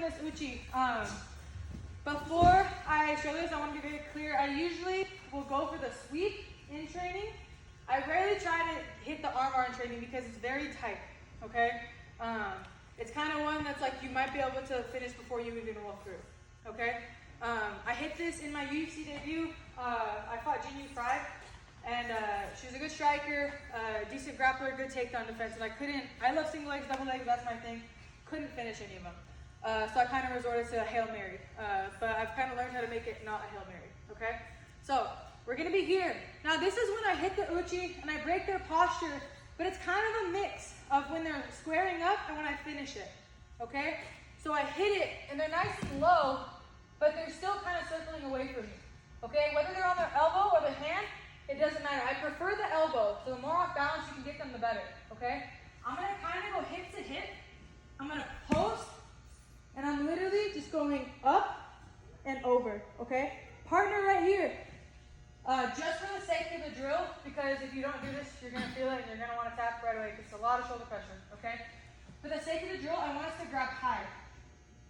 this uchi. Before I show this, I want to be very clear. I usually will go for the sweep in training. I rarely try to hit the arm bar in training because it's very tight, okay? It's kind of one that's like you might be able to finish before you even roll through, okay? I hit this in my UFC debut. I fought Jinyu Fry, and she was a good striker, decent grappler, good takedown defense, and I love single legs, double legs, that's my thing. Couldn't finish any of them. So I kind of resorted to a Hail Mary, but I've kind of learned how to make it not a Hail Mary, okay? So we're gonna be here. Now this is when I hit the uchi and I break their posture, but it's kind of a mix of when they're squaring up and when I finish it, okay? So I hit it and they're nice and low, but they're still kind of circling away from me, okay? Whether they're on their elbow or the hand, it doesn't matter. I prefer the elbow, so the more off balance you can get them, the better, okay? I'm gonna kind of go hip to hip. I'm gonna post, and I'm literally just going up and over, okay? Partner right here. Just for the sake of the drill, because if you don't do this, you're gonna feel it and you're gonna wanna tap right away because it's a lot of shoulder pressure, okay? For the sake of the drill, I want us to grab high,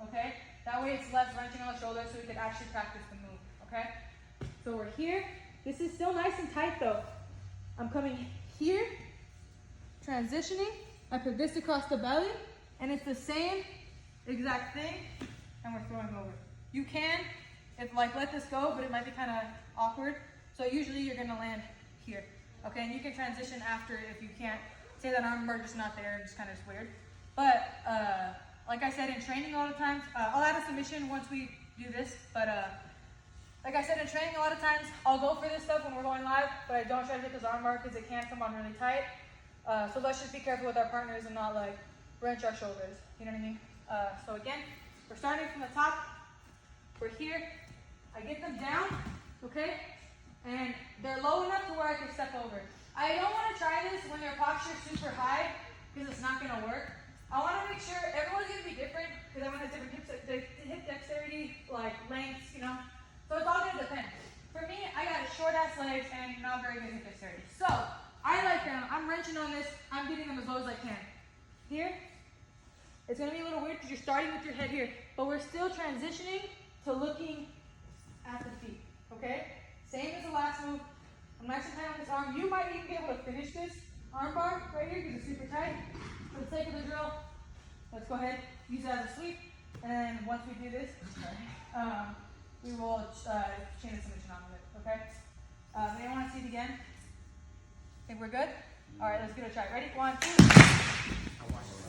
okay? That way it's less wrenching on the shoulder so we can actually practice the move, okay? So we're here. This is still nice and tight though. I'm coming here, transitioning. I put this across the belly, and it's the same exact thing, and we're throwing over. You can, let this go, but it might be kind of awkward. So usually you're gonna land here, okay? And you can transition after if you can't. Say that arm bar just not there and just kind of weird. But like I said, in training a lot of times, I'll add a submission once we do this, but like I said, in training a lot of times, I'll go for this stuff when we're going live, but I don't try to hit this arm bar because it can come on really tight. So let's just be careful with our partners and not like wrench our shoulders, you know what I mean? So again, we're starting from the top. We're here. I get them down, okay? And they're low enough to where I can step over. I don't want to try this when their posture is super high because it's not going to work. I want to make sure everyone's going to be different because everyone has different hip dexterity, like lengths, you know? So it's all going to depend. For me, I got short ass legs and not very good hip dexterity. So I like them. I'm wrenching on this. I'm getting them as low as I can. Here, it's going to be a little weird because you're starting with your head here, but we're still transitioning to looking at the feet, okay? Same as the last move. I'm nice and tight on this arm. You might even be able to finish this arm bar right here because it's super tight. For the sake of the drill, let's go ahead, use it as a sweep, and then once we do this, we will chain the submission off of it, okay? Anyone want to see it again? Think we're good? All right, let's give it a try. Ready? 1, 2.